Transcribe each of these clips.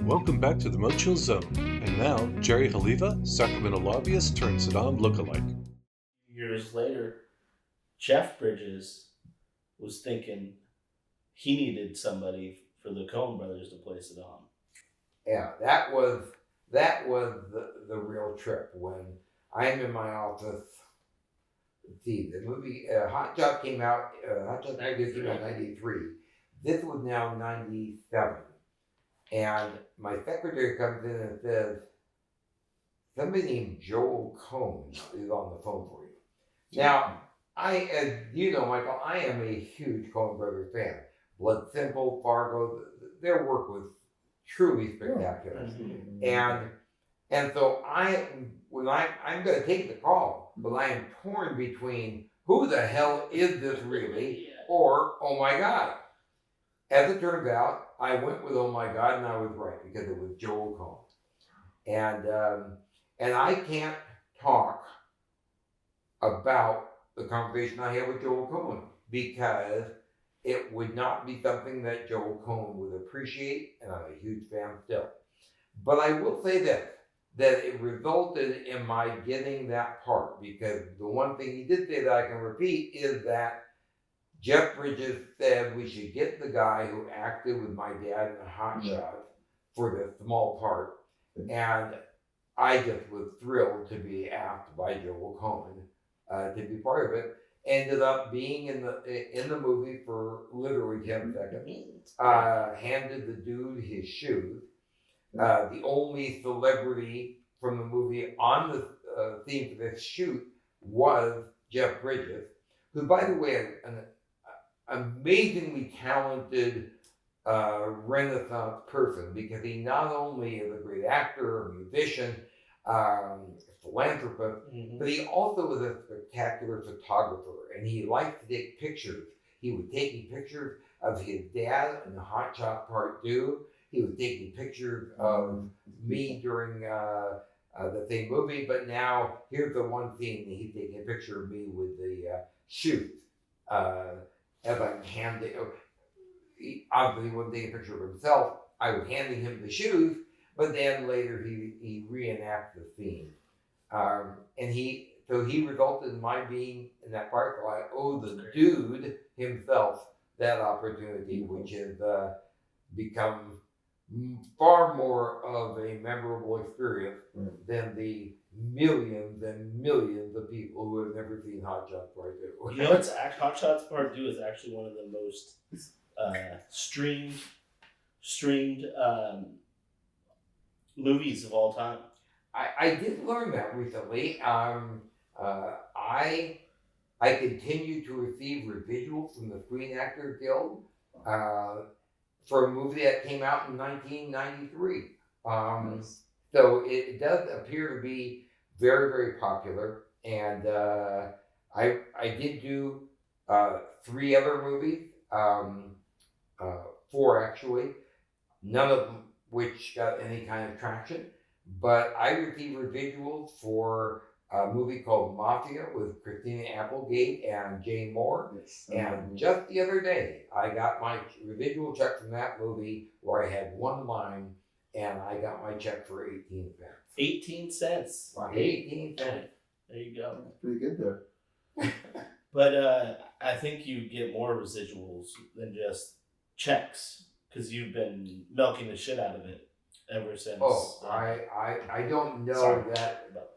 Welcome back to the MoChill Zone. And now, Jerry Haleva, Sacramento lobbyist turned Saddam lookalike. Years later, Jeff Bridges was thinking he needed somebody for the Coen brothers to play Saddam. Yeah, that was the real trip. When I'm in my office, see, the movie Hot Shot came out. Hot Shot 90 came out in '93. This was now '97, and my secretary comes in and says, "Somebody named Joel Coen is on the phone for you." Now, as you know, Michael, I am a huge Coen Brothers fan. Blood Simple, Fargo, their work was truly spectacular. And so I'm going to take the call, but I am torn between who the hell is this really, or oh my God. As it turns out, I went with oh my God, and I was right because it was Joel Coen. And I can't talk about the conversation I had with Joel Coen because it would not be something that Joel Coen would appreciate, and I'm a huge fan still. But I will say this, that it resulted in my getting that part, because the one thing he did say that I can repeat is that Jeff Bridges said we should get the guy who acted with my dad in the Hot Shot for the small part. And I just was thrilled to be asked by Joel Coen to be part of it. Ended up being in the movie for literally 10 seconds. Handed the dude his shoes. The only celebrity from the movie on the theme for this shoot was Jeff Bridges, who, by the way, an amazingly talented Renaissance person, because he not only is a great actor, a musician, philanthropist, but he also is a spectacular photographer, and he liked to take pictures. He was taking pictures of his dad in the Hot Shot Part 2. He was taking pictures of me during the same movie, but now here's the one scene that he's taking a picture of me with the shoes. As I'm handing, obviously he wasn't taking a picture of himself, I was handing him the shoes, but then later he reenacts the scene. And he resulted in my being in that part, so I owe the dude himself that opportunity, which has become far more of a memorable experience than the millions and millions of people who have never seen Hot Shots Part 2. You know, Hot Shots Part 2 is actually one of the most streamed movies of all time. I did learn that recently. I continue to receive residuals from the Screen Actors Guild for a movie that came out in 1993. So it does appear to be very, very popular. And I did do 3 other movies, 4 actually, none of them which got any kind of traction. But I received residuals for a movie called Mafia with Christina Applegate and Jane Moore. And just the other day, I got my residual check from that movie where I had one line, and I got my check for 18 cents. 18 cents. Wow. 18 cents. There you go. That's pretty good there. But I think you get more residuals than just checks, because you've been milking the shit out of it ever since. Oh, I don't know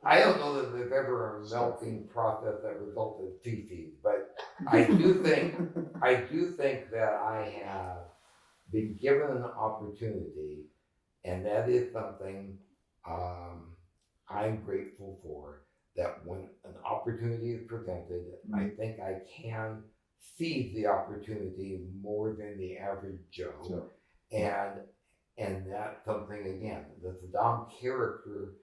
I don't know that there's ever a melting process that resulted in feces, but I do think that I have been given an opportunity, and that is something I'm grateful for, that when an opportunity is presented, I think I can seize the opportunity more than the average Joe. Sure. And that's something, again, the Saddam character,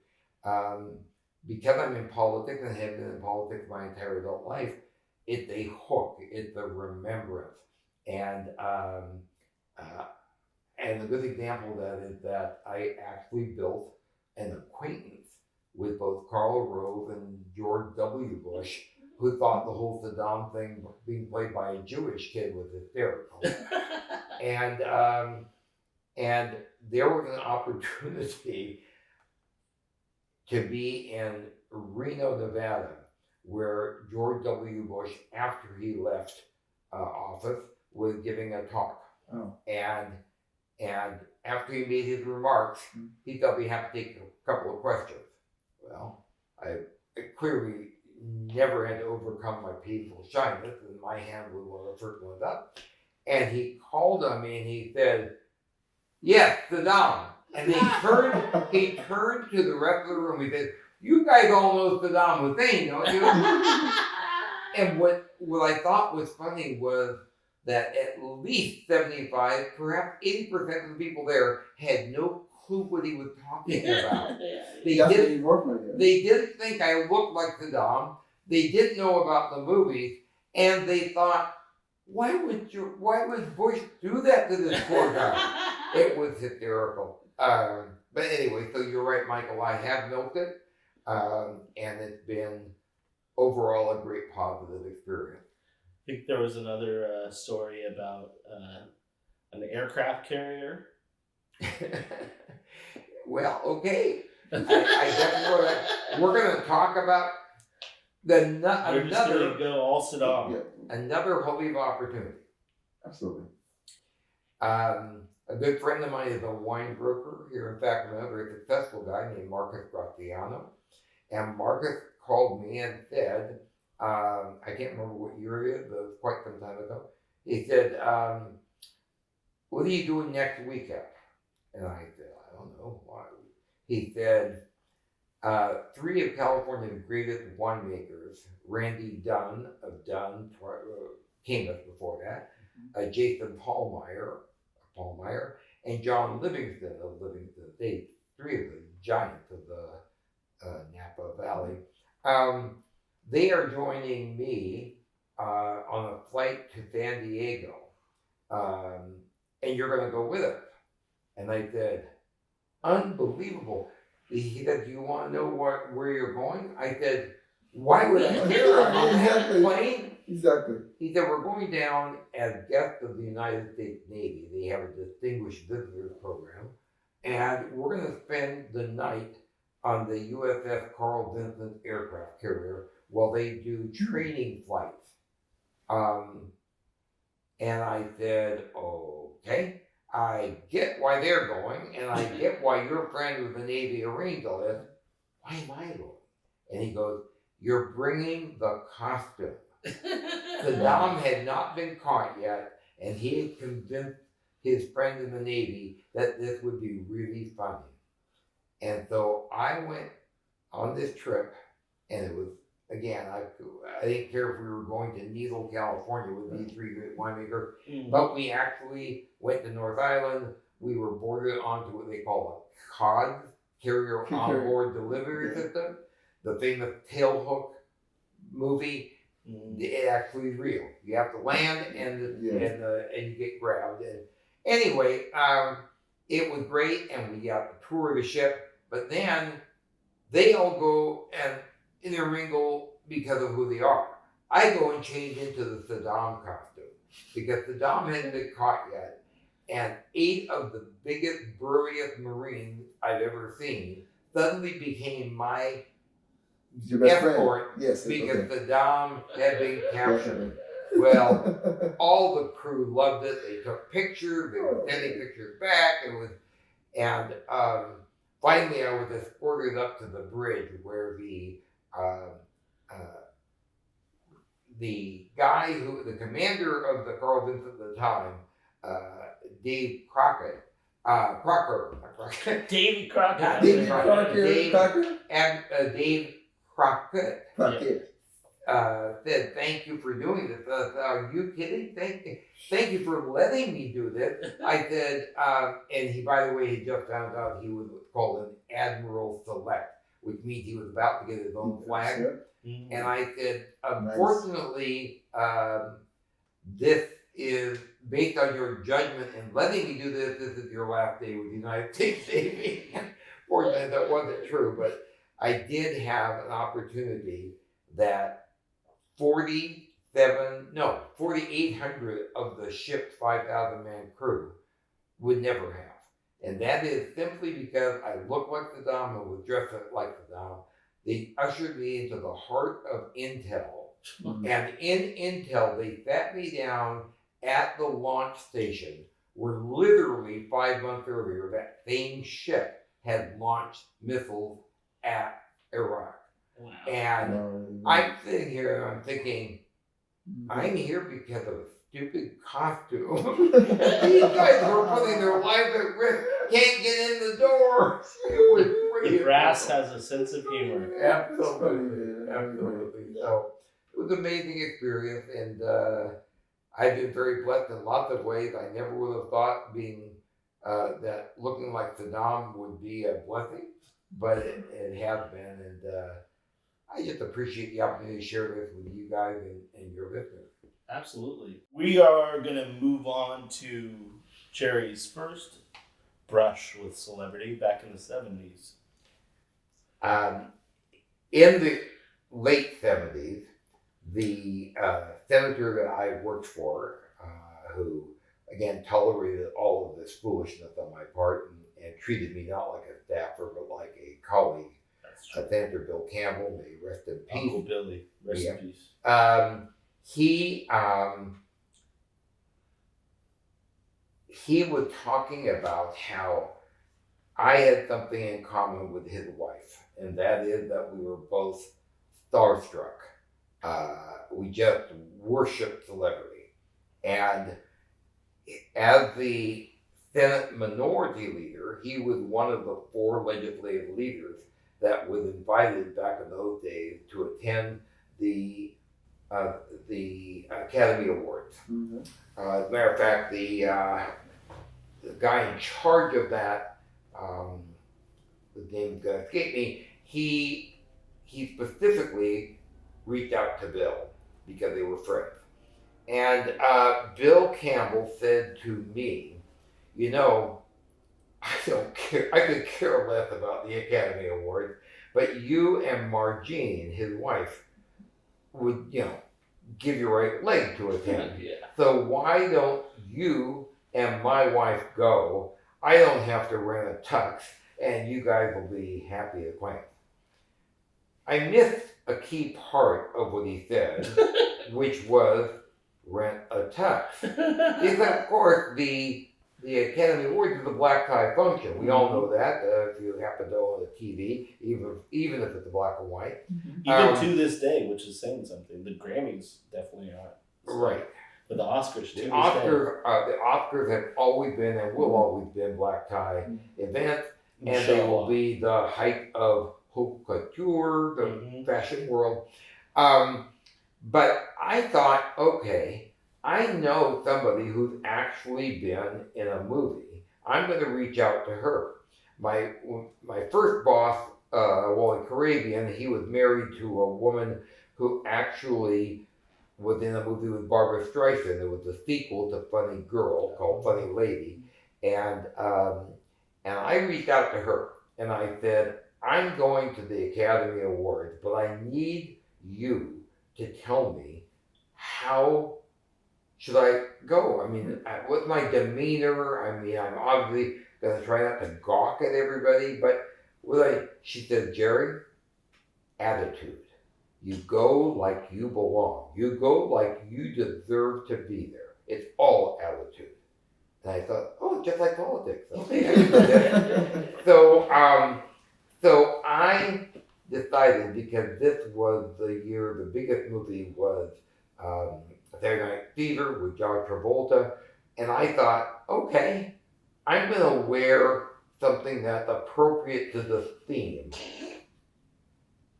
because I'm in politics and have been in politics my entire adult life, it's a hook, it's a remembrance. And a good example of that is that I actually built an acquaintance with both Karl Rove and George W. Bush, who thought the whole Saddam thing being played by a Jewish kid was hysterical. And there was an opportunity to be in Reno, Nevada, where George W. Bush, after he left office, was giving a talk. Oh. And after he made his remarks, he thought we have to take a couple of questions. Well, I clearly never had to overcome my painful shyness, and my hand was one of the first ones up. And he called on me and he said, "Yes, Saddam." And he turned to the rest of the room. He said, "You guys all know Saddam Hussein, don't you?" And what I thought was funny was that at least 75, perhaps 80% of the people there had no clue what he was talking about. They didn't think I looked like Saddam. They didn't know about the movies, and they thought, why would Bush do that to this poor guy? It was hysterical. But anyway, so you're right, Michael. I have milked it, and it's been overall a great positive experience. I think there was another story about an aircraft carrier. Well, okay. I definitely we're going to talk about We're just going to another go all Saddam. Yeah, another Haleva opportunity. absolutely. A good friend of mine is a wine broker here in Sacramento, a very successful guy named Marcus Graziano. And Marcus called me and said, I can't remember what year it is, but it was quite some time ago. He said, "What are you doing next weekend?" And I said, "I don't know." Why? He said, 3 of California's greatest winemakers, Randy Dunn of Dunn, Cambus before that, Jason Paulmeyer, and John Livingston of Livingston State, 3 of the giants of the Napa Valley. They are joining me on a flight to San Diego, and you're going to go with us. And I said, unbelievable. He said, "Do you want to know where you're going?" I said, "Why would I care? I'm on that plane." Exactly. He said, "We're going down as guests of the United States Navy. They have a distinguished visitors program. And we're going to spend the night on the USS Carl Vinson aircraft carrier while they do training flights." And I said, "Okay. I get why they're going, and I get why your friend with the Navy arranged all this. Why am I going?" And he goes, "You're bringing the costume." Saddam had not been caught yet, and he had convinced his friend in the Navy that this would be really funny. And so I went on this trip, and it was, again, I didn't care if we were going to Needle, California with these 3 great winemakers, but we actually went to North Island. We were boarded onto what they call a COD, Carrier Onboard Delivery System, the famous tailhook movie. It actually is real. You have to land and you get grabbed. And anyway, it was great, and we got a tour of the ship. But then they all go and intermingle because of who they are. I go and change into the Saddam costume because Saddam hadn't been caught yet, and 8 of the biggest, burliest Marines I've ever seen suddenly became my escort because Saddam had been captured. Well, all the crew loved it. They took pictures. They were sending pictures back. And finally, I was escorted up to the bridge where the guy the commander of the Carl Vinson at the time, Davy Crockett, Davy Crockett. Dave Crockett said, "Thank you for doing this." Are you kidding? Thank you for letting me do this. I said, and he, by the way, he just found out he was called an Admiral Select, which means he was about to get his own flag. And I said, unfortunately, this is based on your judgment in letting me do this. This is your last day with the United States Navy. Fortunately, that wasn't true, but I did have an opportunity that 4,800 of the ship's 5,000-man crew would never have. And that is simply because I look like Saddam and was dressed like Saddam. They ushered me into the heart of Intel. And in Intel, they sat me down at the launch station where literally 5 months earlier, that same ship had launched missiles at Iraq. Wow. And I'm sitting here and I'm thinking, I'm here because of a stupid costume. These guys were putting their lives at risk, can't get in the door. It was pretty Brass has a sense of humor. Absolutely. Absolutely. So it was an amazing experience, and I've been very blessed in lots of ways. I never would have thought being that looking like Saddam would be a blessing, but it has been, and I just appreciate the opportunity to share this with you guys and your listeners. Absolutely. We are going to move on to Jerry's first brush with celebrity back in the 70s. In the late 70s, the senator that I worked for, who again tolerated all of this foolishness on my part and treated me not like a staffer but like a colleague, Senator Bill Campbell, may he rest in peace. Uncle Billy, rest in peace. He was talking about how I had something in common with his wife, and that is that we were both starstruck. We just worshiped celebrity. And as the Senate Minority Leader, he was one of the 4 legislative leaders that was invited back in those days to attend the Academy Awards. As a matter of fact, the guy in charge of that, the name's gonna escape me, he specifically reached out to Bill because they were friends. And Bill Campbell said to me, you know, I don't care, I could care less about the Academy Awards, but you and Margene, his wife, would, you know, give your right leg to attend. Yeah. So why don't you and my wife go? I don't have to rent a tux, and you guys will be happy acquainted. I missed a key part of what he said, which was rent a tux. Because of course the Academy Awards is a black tie function. We all know that if you happen to own a TV, even if it's a black and white. Even to this day, which is saying something. The Grammys definitely aren't. Right. But the Oscars too. The Oscars have always been and will always been black tie events, and they will be the height of haute couture, the fashion world. But I thought, okay, I know somebody who's actually been in a movie. I'm going to reach out to her. My first boss, Wally Carabian, he was married to a woman who actually was in a movie with Barbara Streisand. It was a sequel to Funny Girl called Funny Lady. And I reached out to her and I said, I'm going to the Academy Awards, but I need you to tell me how should I go? I mean, what's my demeanor? I mean, I'm obviously going to try not to gawk at everybody, but she said, Jerry, attitude. You go like you belong. You go like you deserve to be there. It's all attitude. And I thought, oh, just like politics. Okay. So I decided, because this was the year the biggest movie was Saturday Night Fever with John Travolta, and I thought, okay, I'm going to wear something that's appropriate to the theme.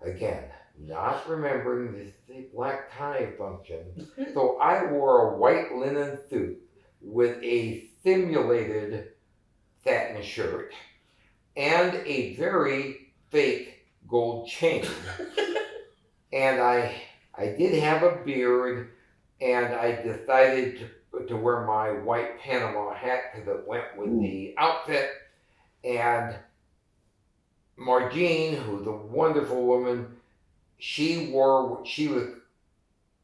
Again, not remembering this is a black tie function, so I wore a white linen suit with a simulated satin shirt and a very fake gold chain. And I did have a beard, and I decided to wear my white Panama hat because it went with the outfit. And Margene, who's a wonderful woman, she wore what she was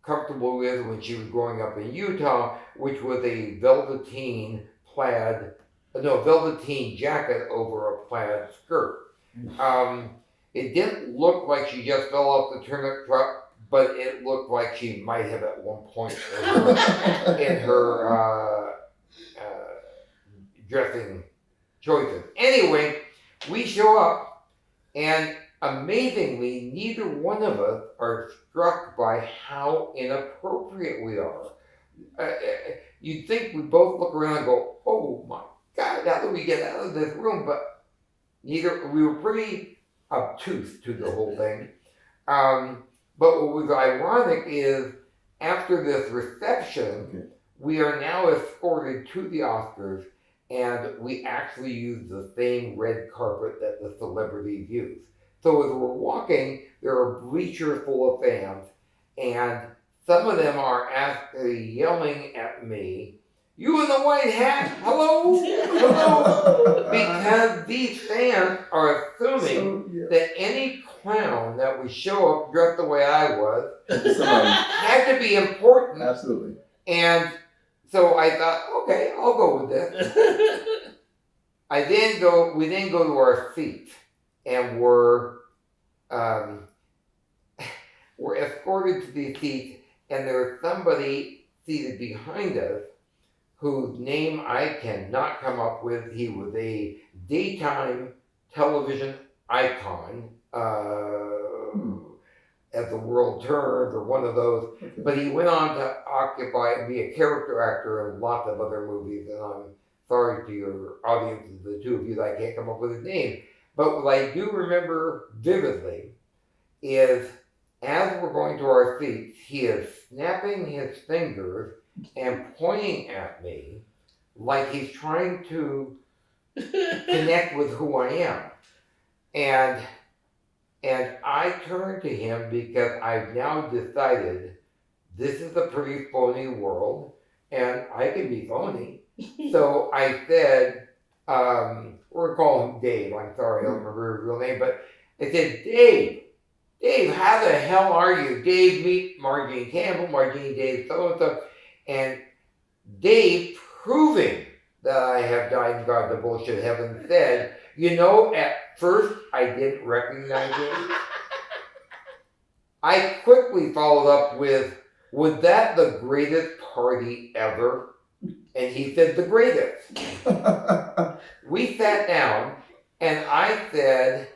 comfortable with when she was growing up in Utah, which was a velveteen plaid velveteen jacket over a plaid skirt. It didn't look like she just fell off the turnip truck, but it looked like she might have at one point in her dressing choices. Anyway, we show up, and amazingly, neither one of us are struck by how inappropriate we are. You'd think we both look around and go, "Oh my God, how do we get out of this room?" But neither. We were pretty obtuse to the whole thing. But what was ironic is after this reception, we are now escorted to the Oscars, and we actually use the same red carpet that the celebrities use. So as we're walking, there are bleachers full of fans, and some of them are actually yelling at me, "You in the white hat, hello, hello," because these fans are assuming that any clown that would show up dressed the way I was had to be important. Absolutely. And so I thought, okay, I'll go with this. We then go to our seats, and we're escorted to these seats, and there's somebody seated behind us whose name I cannot come up with. He was a daytime television icon, as the world turns, or one of those. But he went on to occupy and be a character actor in lots of other movies, and I'm sorry to your audience, the two of you, that I can't come up with his name. But what I do remember vividly is as we're going to our seats, he is snapping his fingers and pointing at me like he's trying to connect with who I am. And I turned to him because I've now decided this is a pretty phony world, and I can be phony. So I said, we're going to call him Dave. I'm sorry, I don't remember his real name, but I said, Dave, how the hell are you? Dave, meet Margene Campbell, Margene, Dave, so-and-so. And Dave, proving that I have died and gone to bullshit heaven, said, at first I didn't recognize him. I quickly followed up with, was that the greatest party ever? And he said, the greatest. We sat down, and I said,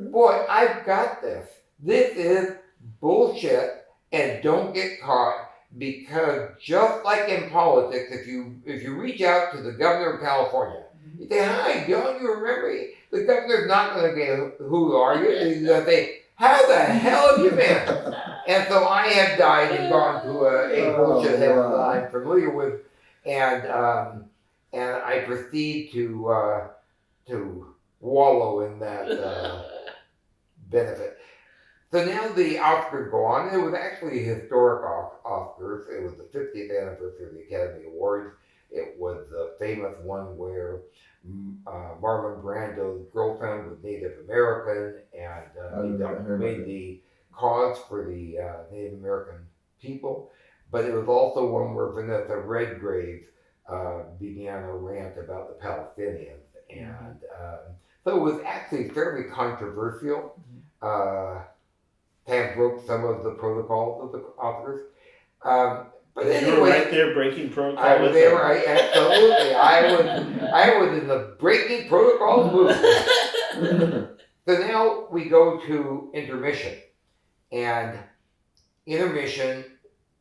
boy, I've got this. This is bullshit, and don't get caught, because just like in politics, if you reach out to the governor of California, you say, "Hi, don't you remember me?" The governor's not going to get, "Who are you?" He's going to say, "How the hell have you been?" And so I have died and gone to a bullshit heaven that I'm familiar with, and I proceed to wallow in that benefit. So now the Oscars go on, and it was actually a historic Oscars. It was the 50th anniversary of the Academy Awards. It was the famous one where Marlon Brando's girlfriend was Native American, and he made the cause for the Native American people. But it was also one where Vanessa Redgrave began a rant about the Palestinians. And so it was actually fairly controversial. Pam broke some of the protocols of the Oscars. But anyway, you were right there breaking protocol. I was there, absolutely. I was in the breaking protocol movement. So now we go to intermission. And intermission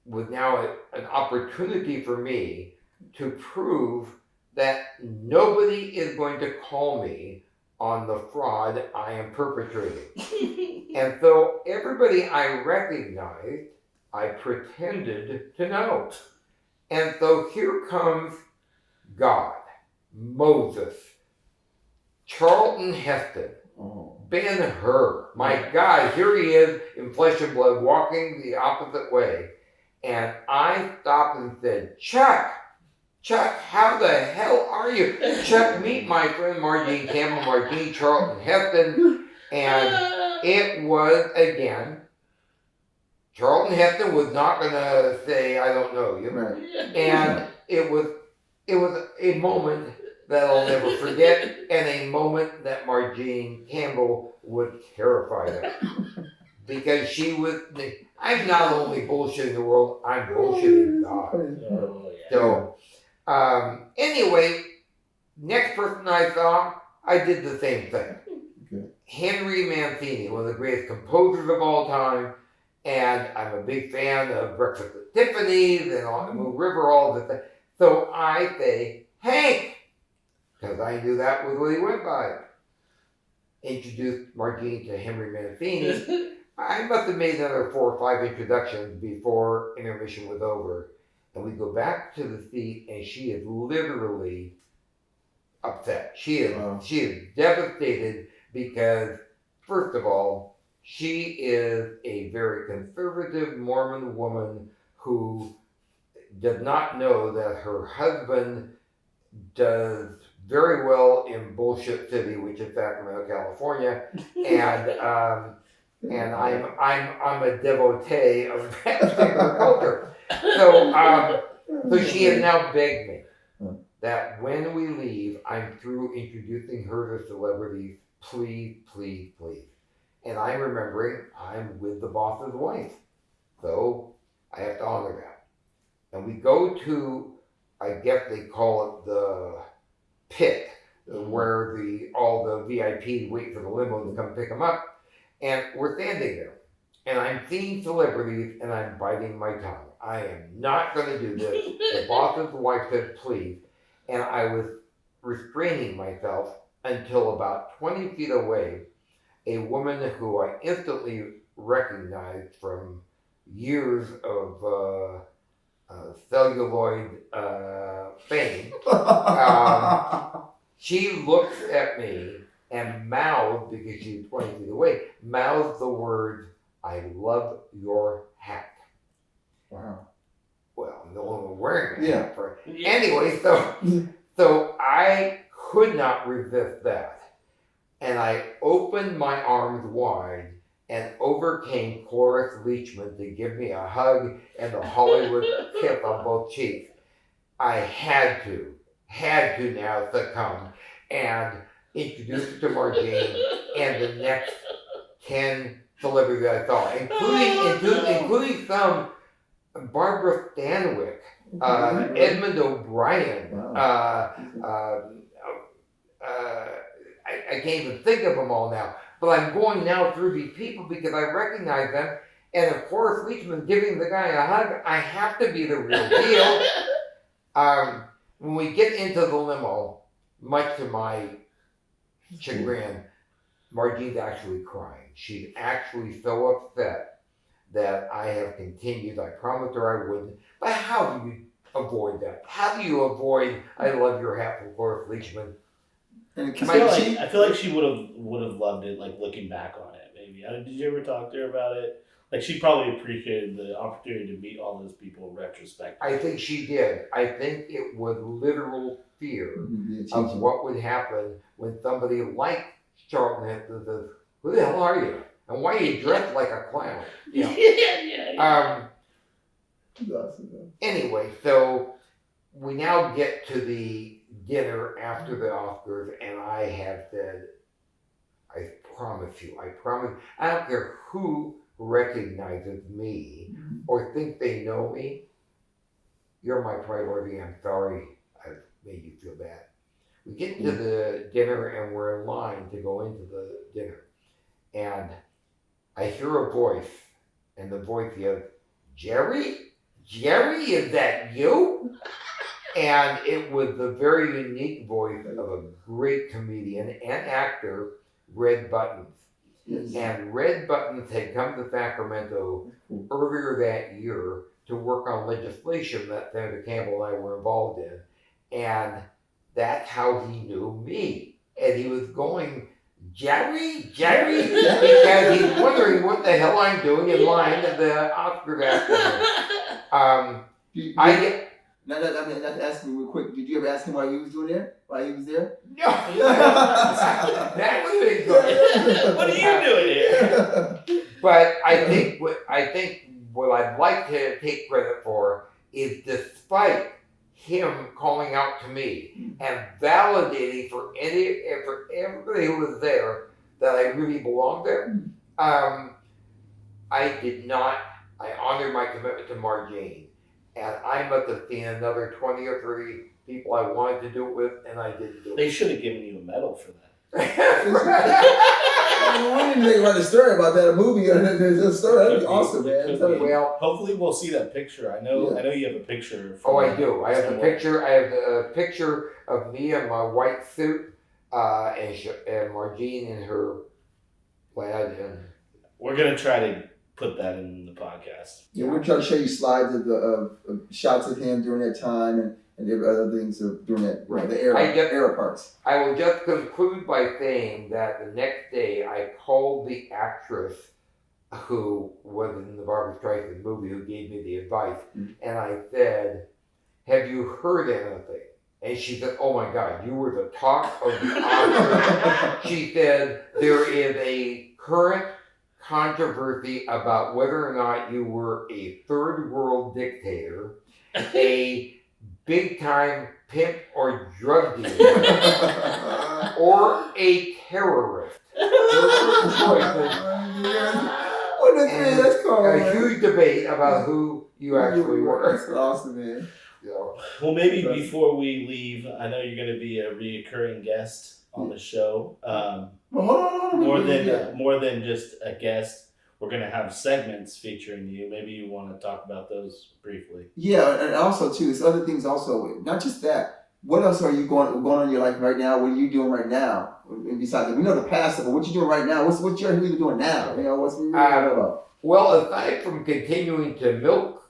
was now an opportunity for me to prove that nobody is going to call me on the fraud I am perpetrating. And so everybody I recognized, I pretended to know. And so here comes God, Moses, Charlton Heston, Ben-Hur. My God, here he is in flesh and blood, walking the opposite way. And I stopped and said, Chuck, how the hell are you? Chuck, meet my friend Margene Campbell, Margene Charlton Heston. And it was, again, Charlton Heston was not going to say, I don't know you. Right. And it was a moment that I'll never forget, and a moment that Margene Campbell would terrify them. Because she was, I'm not only bullshitting the world, I'm bullshitting God. Oh, yeah. So, anyway, next person I saw, I did the same thing. Okay. Henry Mancini, one of the greatest composers of all time, and I'm a big fan of Breakfast at Tiffany's and Moon River, all of the things. So I say, Hank, because I knew that was what he went by. Introduced Margene to Henry Mancini. I must have made another 4 or 5 introductions before intermission was over. And we go back to the seat, and she is literally upset. She is devastated because, first of all, she is a very conservative Mormon woman who does not know that her husband does very well in Bullshit City, which is Sacramento, California, and I'm a devotee of that particular culture. So she has now begged me that when we leave, I'm through introducing her to celebrities. Please, please, please. And I'm remembering I'm with the boss's wife, so I have to honor that. And we go to, I guess they call it the pit, where all the VIPs wait for the limo to come pick them up. And we're standing there, and I'm seeing celebrities, and I'm biting my tongue. I am not going to do this. The boss's wife said, please. And I was restraining myself until about 20 feet away, a woman who I instantly recognized from years of celluloid fame. She looks at me and mouthed, because she was 20 feet away, mouthed the words, I love your hat. Wow. Well, no one was wearing a Yeah. hat for it. Anyway, so I could not resist that. And I opened my arms wide and overcame Cloris Leachman to give me a hug and the Hollywood kiss on both cheeks. I had to now succumb and introduce her to Margene and the next 10 celebrities I saw, including some Barbara Stanwyck, Edmund O'Brien. Wow. I can't even think of them all now. But I'm going now through these people because I recognize them. And of course, Leachman giving the guy a hug, I have to be the real deal. When we get into the limo, much to my chagrin, Margene's actually crying. She's actually so upset that I have continued. I promised her I wouldn't. But how do you avoid that? How do you avoid I love your hat from Cloris Leachman? I feel like she would have loved it, like looking back on it. Maybe did you ever talk to her about it? Like she probably appreciated the opportunity to meet all those people in retrospect. I think she did. I think it was literal fear of what would happen when somebody like Charlton Heston says, "Who the hell are you? And why are you dressed like a clown?" You know? Yeah. Anyway, so we now get to the dinner after the Oscars, and I have said, I promise, I don't care who recognizes me or think they know me, you're my priority. I'm sorry I've made you feel bad. We get to the dinner, and we're in line to go into the dinner, and I hear a voice, and the voice yells, Jerry, is that you? And it was the very unique voice of a great comedian and actor, Red Buttons. Yes. And Red Buttons had come to Sacramento earlier that year to work on legislation that Senator Campbell and I were involved in. And that's how he knew me. And he was going, Jerry? Because he's wondering what the hell I'm doing in line at the Oscars after. Now that's asking real quick. Did you ever ask him why he was doing there? Why he was there? No. That would have been good. What are you doing here? But I think what I'd like to take credit for is, despite him calling out to me and validating for everybody who was there that I really belonged there. I did not. I honored my commitment to Marjane, and I must have seen another 20 or 30 people I wanted to do it with, and I didn't do They it. should have given you a medal for that. I didn't think about a story about that. A movie or a story. That'd be awesome, man. Well, hopefully we'll see that picture. I know you have a picture. Oh, I do. I have the picture. I have a picture of me in my white suit, and Marjane in her plaid. And we're gonna try to put that in the podcast. Yeah, we're trying to show you slides of shots of him during that time and other things during that the era parts. I will just conclude by saying that the next day I called the actress who was in the Barbra Streisand movie who gave me the advice, and I said, "Have you heard anything?" And she said, "Oh my God, you were the talk of the Oscars." She said, "There is a current controversy about whether or not you were a third world dictator, a big time pimp or drug dealer, or a terrorist." That's called, a huge debate about who you actually were. That's awesome, man. Well, maybe before we leave, I know you're going to be a reoccurring guest on the show. Well, hold on. More than just a guest, we're going to have segments featuring you. Maybe you want to talk about those briefly. Yeah, and also too, there's other things also. Not just that. What else are you going on in your life right now? What are you doing right now? And besides that, we know the past, but what you doing right now? What you're really doing now? You know, what's we really about? Well, aside from continuing to milk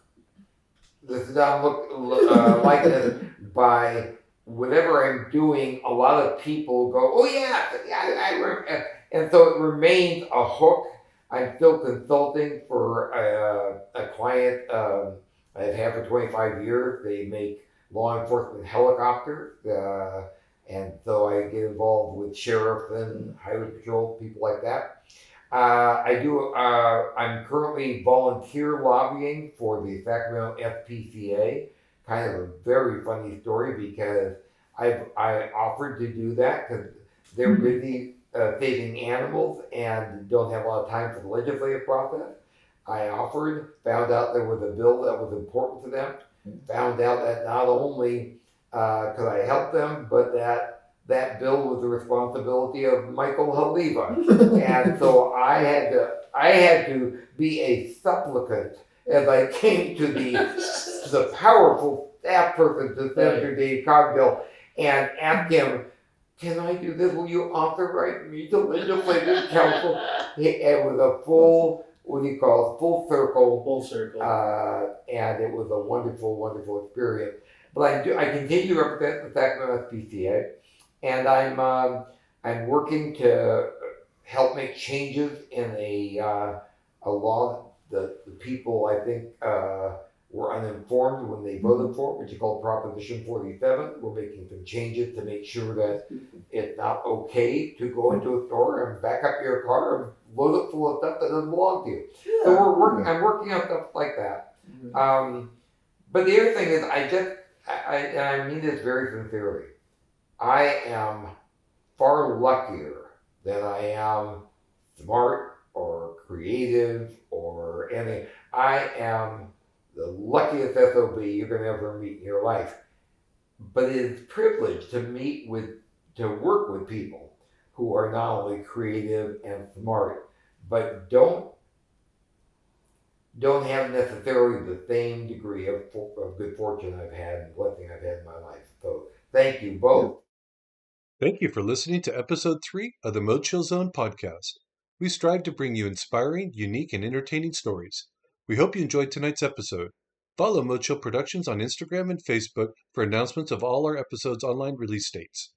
the Saddam likeness by whatever I'm doing, a lot of people go, "Oh yeah, I remember," and so it remains a hook. I'm still consulting for a client I've had for 25 years. They make law enforcement helicopters, and so I get involved with sheriff and highway patrol, people like that. I'm currently volunteer lobbying for the Sacramento SPCA. Kind of a very funny story because I offered to do that because they're busy saving animals and don't have a lot of time for the legislative process. I offered, found out there was a bill that was important to them, found out that not only could I help them, but that bill was the responsibility of Michael Haleva. And so I had to be a supplicant as I came to the powerful staff person, to Senator Dave Cogdill, and asked him, "Can I do this? Will you authorize me to legislative council?" It was a full circle. Full circle. And it was a wonderful, wonderful experience. But I continue to represent the Sacramento SPCA, and I'm working to help make changes in a law that the people I think were uninformed when they voted for, which is called Proposition 47. We're making some changes to make sure that it's not okay to go into a store and back up your car and load it full of stuff that doesn't belong to you. Yeah. So I'm working on stuff like that. But the other thing is, and I mean this very sincerely, I am far luckier than I am smart or creative or anything. I am the luckiest SOB you're going to ever meet in your life. But it is a privilege to work with people who are not only creative and smart, but don't have necessarily the same degree of good fortune I've had and blessing I've had in my life. So thank you both. Thank you for listening to episode 3 of the MoChill Zone podcast. We strive to bring you inspiring, unique, and entertaining stories. We hope you enjoyed tonight's episode. Follow MoChill Productions on Instagram and Facebook for announcements of all our episodes' online release dates.